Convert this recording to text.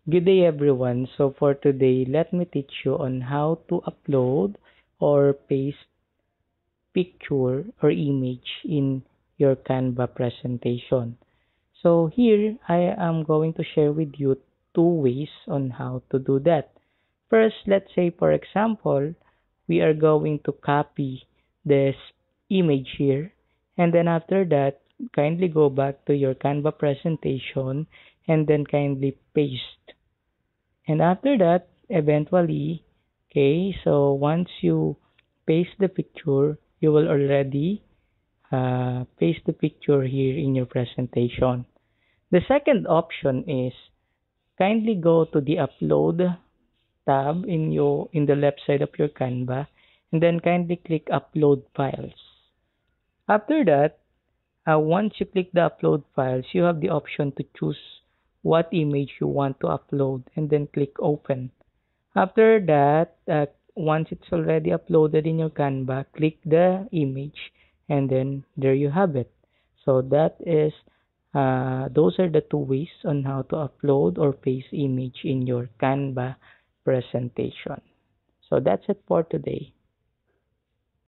Good day everyone. So for today, let me teach you on how to upload or paste picture or image in your Canva presentation. So here I am going to share with you two ways on how to do that. First, let's say for example, we are going to copy this image here, and then after that, kindly go back to your Canva presentation and then kindly paste. And after that, eventually, okay, so once you paste the picture, you will already paste the picture here in your presentation. The second option is kindly go to the upload tab in the left side of your Canva and then kindly click upload files. After that, once you click the upload files, you have the option to choose what image you want to upload and then click open. After that, once it's already uploaded in your Canva, click the image and then there you have it. So those are the two ways on how to upload or paste image in your Canva presentation. So that's it for today.